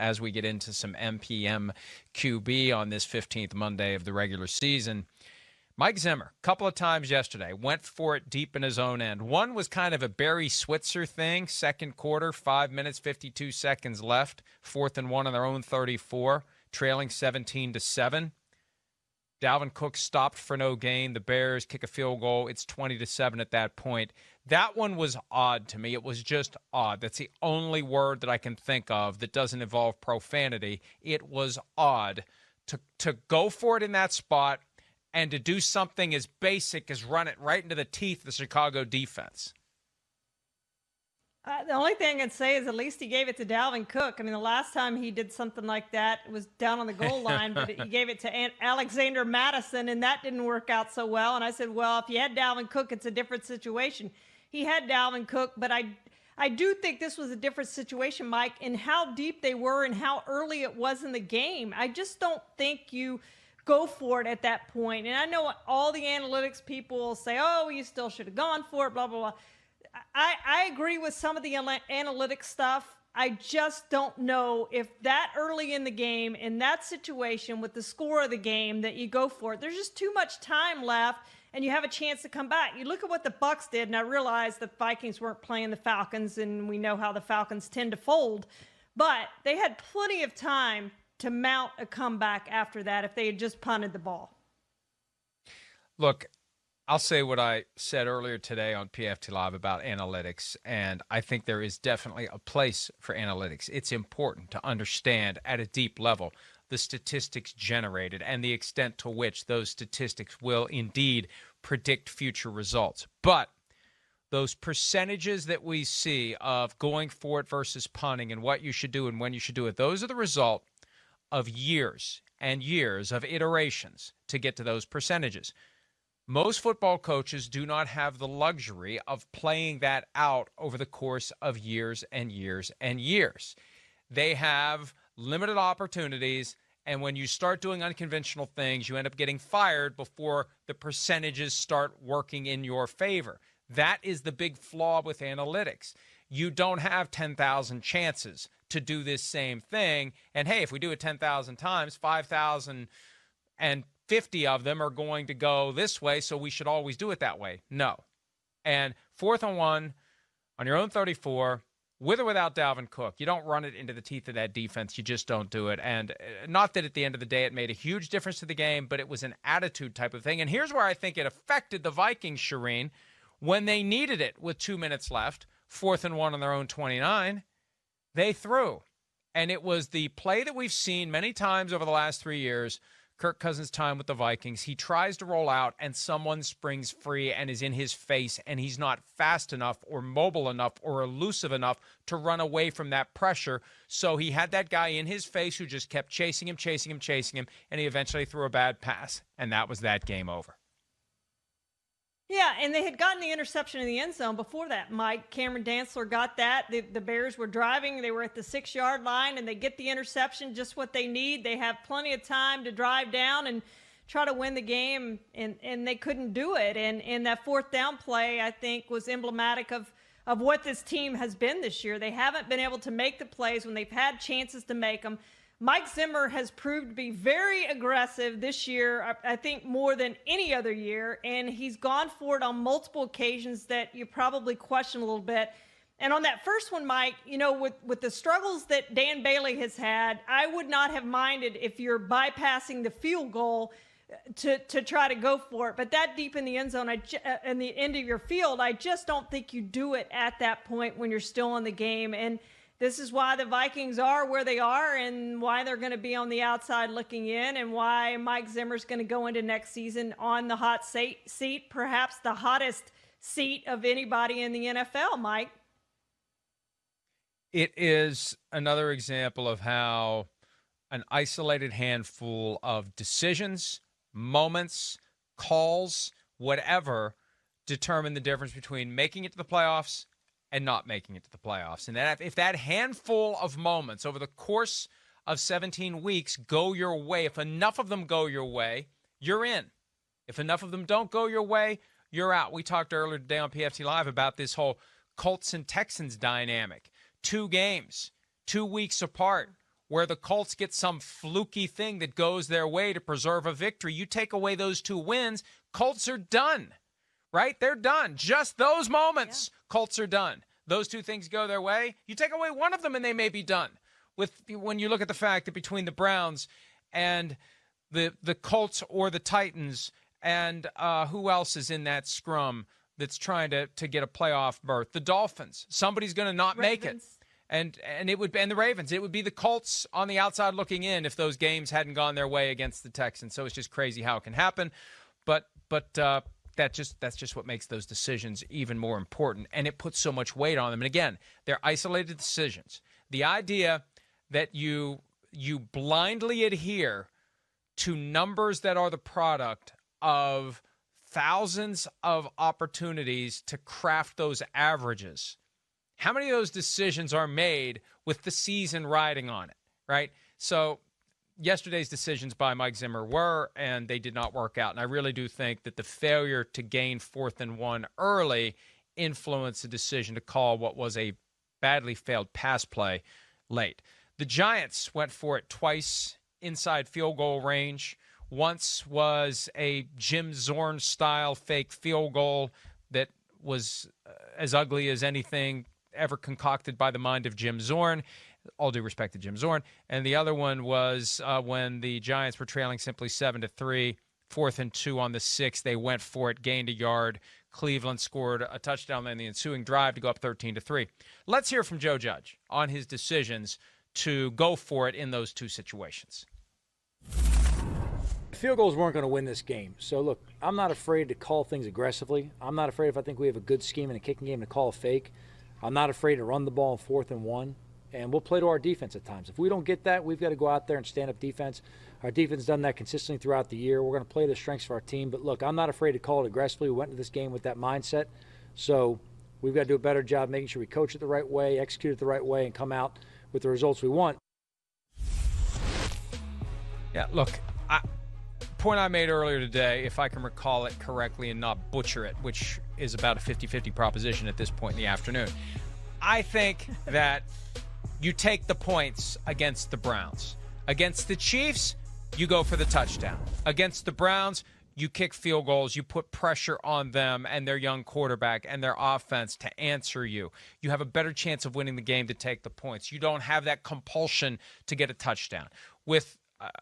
as we get into some MPM QB on this 15th Monday of the regular season. Mike Zimmer, a couple of times yesterday, went for it deep in his own end. One was kind of a Barry Switzer thing, second quarter, 5 minutes, 52 seconds left, 4th and 1 on their own 34, trailing 17-7. Dalvin Cook stopped for no gain. The Bears kick a field goal. It's 20-7 at that point. That one was odd to me. It was just odd. That's the only word that I can think of that doesn't involve profanity. It was odd to go for it in that spot and to do something as basic as run it right into the teeth of the Chicago defense. The only thing I can say is at least he gave it to Dalvin Cook. I mean, the last time he did something like that was down on the goal line, but he gave it to Alexander Madison, and that didn't work out so well. And I said, well, if you had Dalvin Cook, it's a different situation. He had Dalvin Cook, but I do think this was a different situation, Mike, in how deep they were and how early it was in the game. I just don't think you go for it at that point. And I know all the analytics people will say, oh, you still should have gone for it, blah, blah, blah. I agree with some of the analytics stuff. I just don't know if that early in the game, in that situation with the score of the game, that you go for it. There's just too much time left, and you have a chance to come back. You look at what the Bucs did, and I realize the Vikings weren't playing the Falcons, and we know how the Falcons tend to fold. But they had plenty of time to mount a comeback after that if they had just punted the ball. Look, I'll say what I said earlier today on PFT Live about analytics, and I think there is definitely a place for analytics. It's important to understand at a deep level the statistics generated and the extent to which those statistics will indeed predict future results. But those percentages that we see of going for it versus punting and what you should do and when you should do it, those are the result of years and years of iterations to get to those percentages. Most football coaches do not have the luxury of playing that out over the course of years and years and years. They have limited opportunities, and when you start doing unconventional things, you end up getting fired before the percentages start working in your favor. That is the big flaw with analytics. You don't have 10,000 chances to do this same thing, and hey, if we do it 10,000 times, 5,050 of them are going to go this way, so we should always do it that way. No. And 4th and 1 on your own 34, with or without Dalvin Cook, you don't run it into the teeth of that defense. You just don't do it. And not that at the end of the day it made a huge difference to the game, but it was an attitude type of thing. And here's where I think it affected the Vikings, Charean, when they needed it with 2 minutes left, 4th and 1 on their own 29, they threw. And it was the play that we've seen many times over the last 3 years, Kirk Cousins' time with the Vikings. He tries to roll out and someone springs free and is in his face, and he's not fast enough or mobile enough or elusive enough to run away from that pressure. So he had that guy in his face who just kept chasing him, and he eventually threw a bad pass, and that was that game over. Yeah, and they had gotten the interception in the end zone before that, Mike. Cameron Dantzler got that. The Bears were driving. They were at the 6-yard line, and they get the interception, just what they need. They have plenty of time to drive down and try to win the game, and they couldn't do it. And that 4th down play, I think, was emblematic of what this team has been this year. They haven't been able to make the plays when they've had chances to make them. Mike Zimmer has proved to be very aggressive this year, I think more than any other year, and he's gone for it on multiple occasions that you probably question a little bit. And on that first one, Mike, you know, with the struggles that Dan Bailey has had, I would not have minded if you're bypassing the field goal to try to go for it. But that deep in the end zone, in the end of your field, I just don't think you do it at that point when you're still in the game. And this is why the Vikings are where they are and why they're going to be on the outside looking in and why Mike Zimmer's going to go into next season on the hot seat, perhaps the hottest seat of anybody in the NFL, Mike. It is another example of how an isolated handful of decisions, moments, calls, whatever, determine the difference between making it to the playoffs and not making it to the playoffs. And that if that handful of moments over the course of 17 weeks go your way, if enough of them go your way, you're in. If enough of them don't go your way, you're out. We talked earlier today on PFT Live about this whole Colts and Texans dynamic. 2 games, 2 weeks apart. where the Colts get some fluky thing that goes their way to preserve a victory. You take away those 2 wins, Colts are done, right? They're done. Just those moments, Colts are done. Those 2 things go their way. You take away one of them and they may be done. When you look at the fact that between the Browns and the Colts or the Titans and who else is in that scrum that's trying to get a playoff berth? The Dolphins. Somebody's going to not make it. And it would be, and the Ravens. It would be the Colts on the outside looking in if those games hadn't gone their way against the Texans. So it's just crazy how it can happen. But that's just what makes those decisions even more important, and it puts so much weight on them. And again, they're isolated decisions. The idea that you blindly adhere to numbers that are the product of thousands of opportunities to craft those averages. How many of those decisions are made with the season riding on it, right? So yesterday's decisions by Mike Zimmer were, and they did not work out. And I really do think that the failure to gain 4th and 1 early influenced the decision to call what was a badly failed pass play late. The Giants went for it twice inside field goal range. Once was a Jim Zorn-style fake field goal that was as ugly as anything ever concocted by the mind of Jim Zorn. All due respect to Jim Zorn. And the other one was when the Giants were trailing simply 7-3, 4th and 2 on the 6th. They went for it, gained a yard. Cleveland scored a touchdown in the ensuing drive to go up 13-3. Let's hear from Joe Judge on his decisions to go for it in those 2 situations. Field goals weren't going to win this game. So, look, I'm not afraid to call things aggressively. I'm not afraid if I think we have a good scheme in a kicking game to call a fake. I'm not afraid to run the ball on 4th and 1. And we'll play to our defense at times. If we don't get that, we've got to go out there and stand up defense. Our defense has done that consistently throughout the year. We're going to play the strengths of our team. But, look, I'm not afraid to call it aggressively. We went into this game with that mindset. So we've got to do a better job making sure we coach it the right way, execute it the right way, and come out with the results we want. Yeah, look, point I made earlier today, if I can recall it correctly and not butcher it, which is about a 50-50 proposition at this point in the afternoon, I think that you take the points against the Browns. Against the Chiefs, you go for the touchdown. Against the Browns, you kick field goals. You put pressure on them and their young quarterback and their offense to answer you. You have a better chance of winning the game to take the points. You don't have that compulsion to get a touchdown. With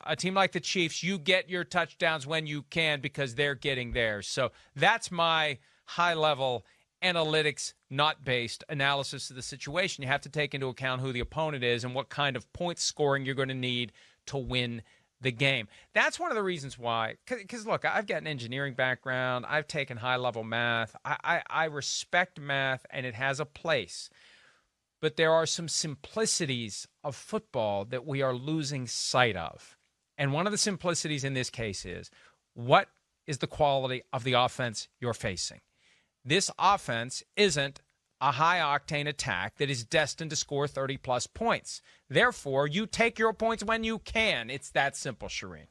a team like the Chiefs, you get your touchdowns when you can because they're getting theirs. So that's my high-level analytics, not based analysis of the situation. You have to take into account who the opponent is and what kind of point scoring you're going to need to win the game. That's one of the reasons why, because look, I've got an engineering background. I've taken high-level math. I respect math, and it has a place. But there are some simplicities of football that we are losing sight of. And one of the simplicities in this case is, what is the quality of the offense you're facing? This offense isn't a high-octane attack that is destined to score 30-plus points. Therefore, you take your points when you can. It's that simple, Charean.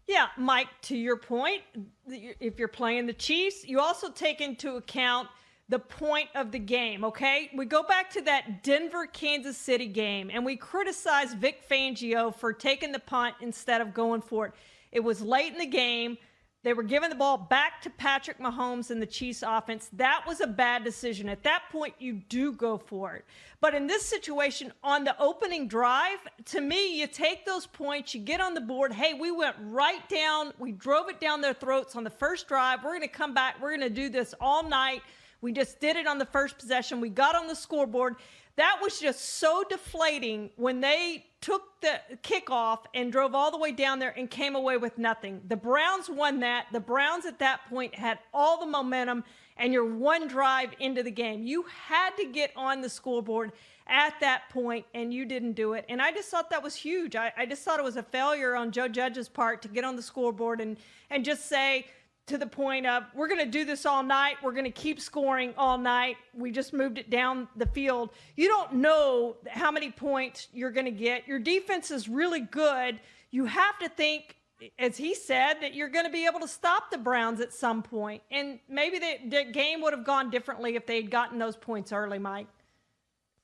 Yeah, Mike, to your point, if you're playing the Chiefs, you also take into account the point of the game, okay? We go back to that Denver-Kansas City game, and we criticize Vic Fangio for taking the punt instead of going for it. It was late in the game. They were giving the ball back to Patrick Mahomes and the Chiefs offense. That was a bad decision. At that point, you do go for it. But in this situation, on the opening drive, to me, you take those points, you get on the board. Hey, we went right down. We drove it down their throats on the first drive. We're going to come back. We're going to do this all night. We just did it on the first possession. We got on the scoreboard. That was just so deflating when they took the kickoff and drove all the way down there and came away with nothing. The Browns won that. The Browns at that point had all the momentum, and you're one drive into the game. You had to get on the scoreboard at that point, and you didn't do it. And I just thought that was huge. I just thought it was a failure on Joe Judge's part to get on the scoreboard and just say, to the point of, we're going to do this all night. We're going to keep scoring all night. We just moved it down the field. You don't know how many points you're going to get. Your defense is really good. You have to think, as he said, that you're going to be able to stop the Browns at some point. And maybe the game would have gone differently if they had gotten those points early, Mike.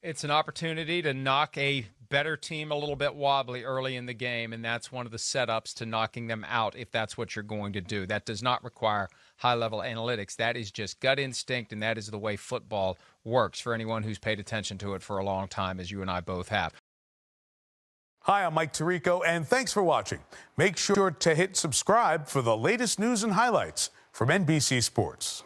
It's an opportunity to knock a better team a little bit wobbly early in the game, and that's one of the setups to knocking them out if that's what you're going to do. That does not require high-level analytics. That is just gut instinct, and that is the way football works for anyone who's paid attention to it for a long time, as you and I both have. Hi, I'm Mike Tirico, and thanks for watching. Make sure to hit subscribe for the latest news and highlights from NBC Sports.